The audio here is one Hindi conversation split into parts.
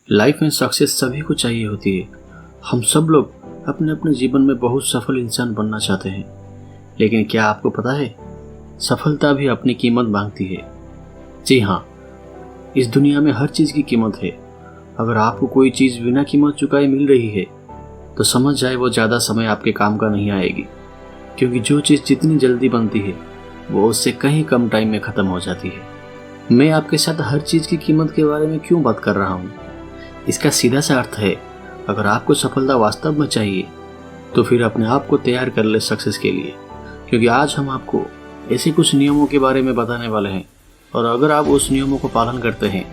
लाइफ में सक्सेस सभी को चाहिए होती है। हम सब लोग अपने अपने जीवन में बहुत सफल इंसान बनना चाहते हैं, लेकिन क्या आपको पता है, सफलता भी अपनी कीमत मांगती है। जी हाँ, इस दुनिया में हर चीज़ की कीमत है। अगर आपको कोई चीज़ बिना कीमत चुकाए मिल रही है तो समझ जाए वो ज़्यादा समय आपके काम का नहीं आएगी, क्योंकि जो चीज़ जितनी जल्दी बनती है वो उससे कहीं कम टाइम में ख़त्म हो जाती है। मैं आपके साथ हर चीज़ की कीमत के बारे में क्यों बात कर रहा हूँ? इसका सीधा सा अर्थ है, अगर आपको सफलता वास्तव में चाहिए तो फिर अपने आप को तैयार कर ले सक्सेस के लिए, क्योंकि आज हम आपको ऐसे कुछ नियमों के बारे में बताने वाले हैं, और अगर आप उस नियमों को पालन करते हैं,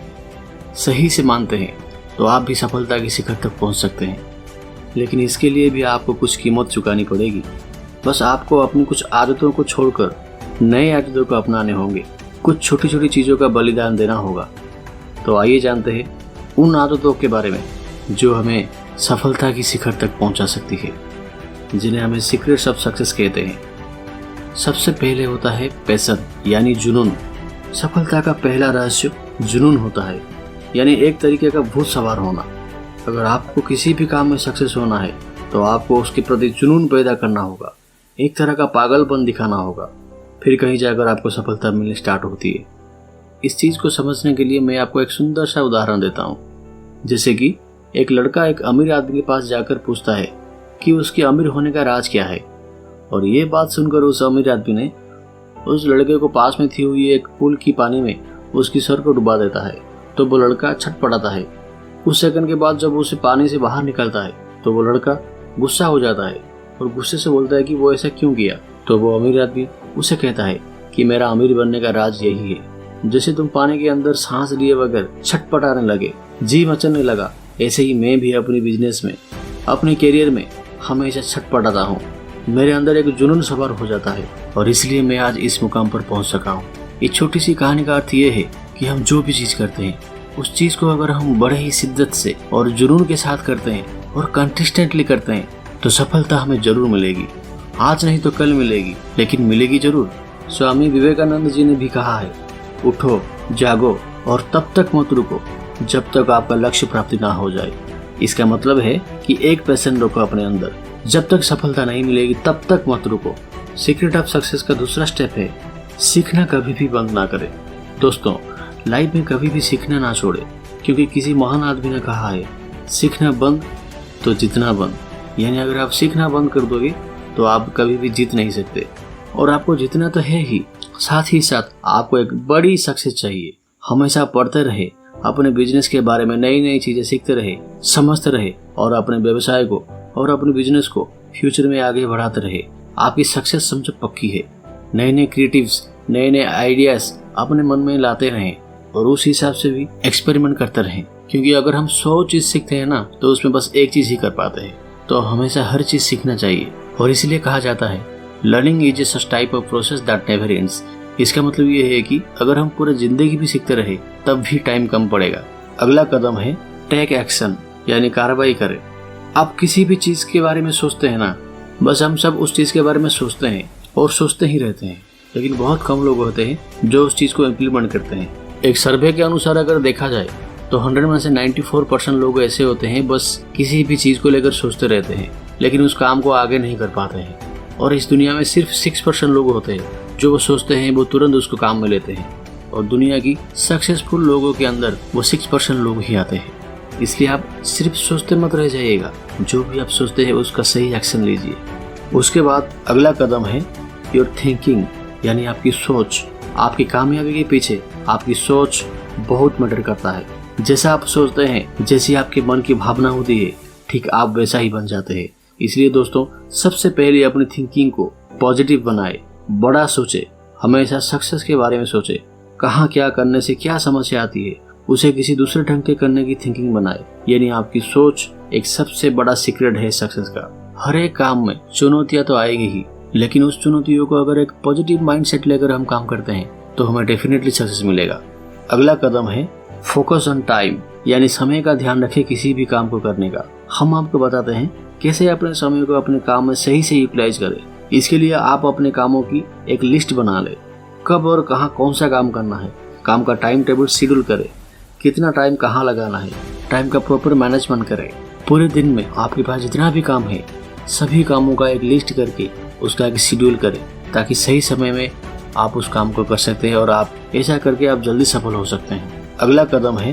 सही से मानते हैं, तो आप भी सफलता की शिखर तक पहुंच सकते हैं। लेकिन इसके लिए भी आपको कुछ कीमत चुकानी पड़ेगी। बस आपको अपनी कुछ आदतों को छोड़कर नए आदतों को अपनाने होंगे, कुछ छोटी छोटी चीज़ों का बलिदान देना होगा। तो आइए जानते हैं उन आदतों के बारे में जो हमें सफलता की शिखर तक पहुंचा सकती है, जिन्हें हमें सीक्रेट्स ऑफ सक्सेस कहते हैं। सबसे पहले होता है पैशन, यानी जुनून। सफलता का पहला रहस्य जुनून होता है, यानी एक तरीके का भूत सवार होना। अगर आपको किसी भी काम में सक्सेस होना है तो आपको उसके प्रति जुनून पैदा करना होगा, एक तरह का पागलपन दिखाना होगा, फिर कहीं जाकर आपको सफलता मिलनी स्टार्ट होती है। इस चीज़ को समझने के लिए मैं आपको एक सुंदर सा उदाहरण देता हूँ। जैसे कि एक लड़का एक अमीर आदमी के पास जाकर पूछता है कि उसके अमीर होने का राज क्या है, और ये बात सुनकर उस अमीर आदमी ने उस लड़के को पास में थी हुई एक पुल की पानी में उसकी सर को डुबा देता है। तो वो लड़का छटपटाता है। कुछ सेकंड के बाद जब उसे पानी से बाहर निकलता है तो वो लड़का गुस्सा हो जाता है और गुस्से से बोलता है कि वो ऐसा क्यों किया। तो वो अमीर आदमी उसे कहता है कि मेरा अमीर बनने का राज यही है, जैसे तुम पानी के अंदर सांस लिए बगैर छटपटाने लगे, जी मचलने लगा, ऐसे ही मैं भी अपनी बिजनेस में, अपने करियर में हमेशा छटपटाता हूँ। मेरे अंदर एक जुनून सवार हो जाता है और इसलिए मैं आज इस मुकाम पर पहुँच सका हूँ। इस छोटी सी कहानी का अर्थ ये है कि हम जो भी चीज़ करते हैं उस चीज़ को अगर हम बड़े ही शिद्दत से और जुनून के साथ करते हैं और कंसिस्टेंटली करते हैं तो सफलता हमें जरूर मिलेगी। आज नहीं तो कल मिलेगी, लेकिन मिलेगी जरूर। स्वामी विवेकानंद जी ने भी कहा है, उठो, जागो और तब तक मत रुको जब तक आपका लक्ष्य प्राप्ति ना हो जाए। इसका मतलब है कि एक पैशन रखो अपने अंदर, जब तक सफलता नहीं मिलेगी तब तक मत रुको। सीक्रेट ऑफ सक्सेस का दूसरा स्टेप है सीखना कभी भी बंद ना करें। दोस्तों, लाइफ में कभी भी सीखना ना छोड़े, क्योंकि किसी महान आदमी ने कहा है, सीखना बंद तो जीतना बंद। यानी अगर आप सीखना बंद कर दोगे तो आप कभी भी जीत नहीं सकते, और आपको जीतना तो है ही, साथ ही साथ आपको एक बड़ी सक्सेस चाहिए। हमेशा पढ़ते रहे, अपने बिजनेस के बारे में नई नई चीजें सीखते रहे, समझते रहे, और अपने व्यवसाय को और अपने बिजनेस को फ्यूचर में आगे बढ़ाते रहे। आपकी सक्सेस समझो पक्की है। नए नए क्रिएटिव्स, नए नए आइडियाज अपने मन में लाते रहें और उस हिसाब से भी एक्सपेरिमेंट करते रहें, क्योंकि अगर हम 100 चीज सीखते हैं ना तो उसमें बस एक चीज ही कर पाते हैं। तो हमेशा हर चीज सीखना चाहिए, और इसलिए कहा जाता है learning is a such type of process that never ends. इसका मतलब ये है कि अगर हम पूरी जिंदगी भी सीखते रहे तब भी टाइम कम पड़ेगा। अगला कदम है टेक एक्शन, यानी कार्रवाई करें। आप किसी भी चीज के बारे में सोचते हैं ना, बस हम सब उस चीज के बारे में सोचते हैं और सोचते ही रहते हैं, लेकिन बहुत कम लोग होते हैं जो उस चीज को इम्प्लीमेंट करते हैं। एक सर्वे के अनुसार अगर देखा जाए तो 100 में से 94% लोग ऐसे होते हैं बस किसी भी चीज को लेकर सोचते रहते हैं, लेकिन उस काम को आगे नहीं कर पाते हैं। और इस दुनिया में सिर्फ 6% लोग होते हैं जो वो सोचते हैं वो तुरंत उसको काम में लेते हैं, और दुनिया की सक्सेसफुल लोगों के अंदर वो 6% लोग ही आते हैं। इसलिए आप सिर्फ सोचते मत रह जाइएगा, जो भी आप सोचते हैं उसका सही एक्शन लीजिए। उसके बाद अगला कदम है योर थिंकिंग, यानी आपकी सोच। आपकी कामयाबी के पीछे आपकी सोच बहुत मैटर करता है। जैसा आप सोचते हैं, जैसी आपके मन की भावना होती है, ठीक आप वैसा ही बन जाते हैं। इसलिए दोस्तों, सबसे पहले अपनी थिंकिंग को पॉजिटिव बनाए, बड़ा सोचे, हमेशा सक्सेस के बारे में सोचे। कहाँ क्या करने से क्या समस्या आती है उसे किसी दूसरे ढंग के करने की थिंकिंग बनाए। यानी आपकी सोच एक सबसे बड़ा सीक्रेट है सक्सेस का। हर एक काम में चुनौतियां तो आएगी ही, लेकिन उस चुनौतियों को अगर एक पॉजिटिव माइंडसेट लेकर हम काम करते हैं तो हमें डेफिनेटली सक्सेस मिलेगा। अगला कदम है फोकस ऑन टाइम, यानी समय का ध्यान रखें किसी भी काम को करने का। हम आपको बताते हैं कैसे अपने समय को अपने काम में सही से यूटिलाइज करें। इसके लिए आप अपने कामों की एक लिस्ट बना लें, कब और कहाँ कौन सा काम करना है, काम का टाइम टेबल शेड्यूल करें, कितना टाइम कहाँ लगाना है, टाइम का प्रॉपर मैनेजमेंट करें। पूरे दिन में आपके पास जितना भी काम है सभी कामों का एक लिस्ट करके उसका एक शेड्यूल करें, ताकि सही समय में आप उस काम को कर सकते हैं और आप ऐसा करके आप जल्दी सफल हो सकते हैं। अगला कदम है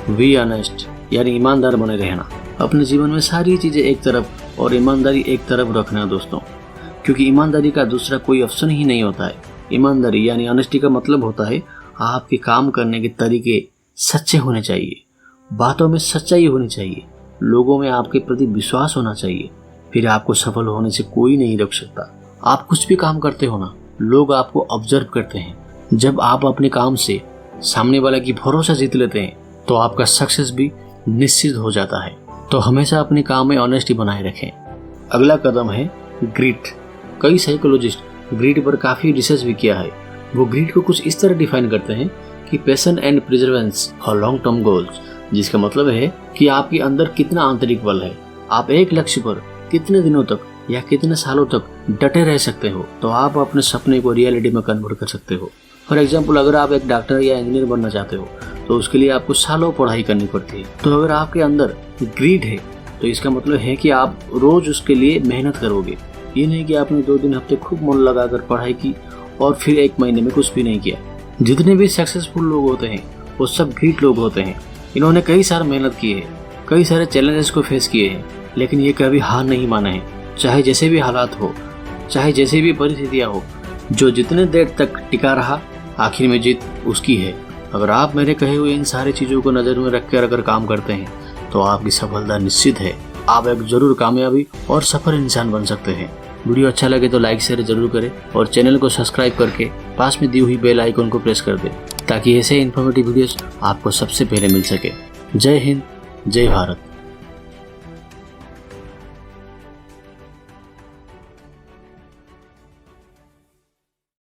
बी ऑनेस्ट, यानी ईमानदार बने रहना। अपने जीवन में सारी चीज़ें एक तरफ और ईमानदारी एक तरफ रखना दोस्तों, क्योंकि ईमानदारी का दूसरा कोई ऑप्शन ही नहीं होता है। ईमानदारी यानी ऑनेस्टी का मतलब होता है आपके काम करने के तरीके सच्चे होने चाहिए, बातों में सच्चाई होनी चाहिए, लोगों में आपके प्रति विश्वास होना चाहिए, फिर आपको सफल होने से कोई नहीं रोक सकता। आप कुछ भी काम करते हो ना, लोग आपको ऑब्जर्व करते हैं। जब आप अपने काम से सामने वाले की भरोसा जीत लेते हैं तो आपका सक्सेस भी निश्चित हो जाता है। तो हमेशा अपने काम में ऑनेस्टी बनाए रखें। अगला कदम है ग्रिट। कई साइकोलॉजिस्ट ग्रिट पर काफ़ी रिसर्च भी किया है। वो ग्रिट को कुछ इस तरह डिफाइन करते हैं कि passion and प्रिजर्वेंस for long term goals, जिसका मतलब है कि आपके अंदर कितना आंतरिक बल है, आप एक लक्ष्य पर कितने दिनों तक या कितने सालों तक डटे रह सकते हो, तो आप अपने सपने को रियलिटी में कन्वर्ट कर सकते हो। फॉर एग्जाम्पल, अगर आप एक डॉक्टर या इंजीनियर बनना चाहते हो तो उसके लिए आपको सालों पढ़ाई करनी पड़ती है। तो अगर आपके अंदर ग्रीड है तो इसका मतलब है कि आप रोज उसके लिए मेहनत करोगे। ये नहीं कि आपने 2 दिन हफ्ते खूब मन लगाकर पढ़ाई की और फिर 1 महीने में कुछ भी नहीं किया। जितने भी सक्सेसफुल लोग होते हैं वो सब ग्रीड लोग होते हैं। इन्होंने कई साल मेहनत की है, कई सारे चैलेंजेस को फेस किए हैं, लेकिन ये कभी हार नहीं माने हैं। चाहे जैसे भी हालात हो, चाहे जैसी भी परिस्थितियाँ हो, जो जितने देर तक टिका रहा आखिर में जीत उसकी है। अगर आप मेरे कहे हुए इन सारी चीज़ों को नज़र में रखकर अगर काम करते हैं तो आपकी सफलता निश्चित है। आप एक जरूर कामयाबी और सफल इंसान बन सकते हैं। वीडियो अच्छा लगे तो लाइक शेयर जरूर करें और चैनल को सब्सक्राइब करके पास में दी हुई बेल आइकन को प्रेस कर दें, ताकि ऐसे इन्फॉर्मेटिव वीडियोस आपको सबसे पहले मिल सके। जय हिंद, जय भारत।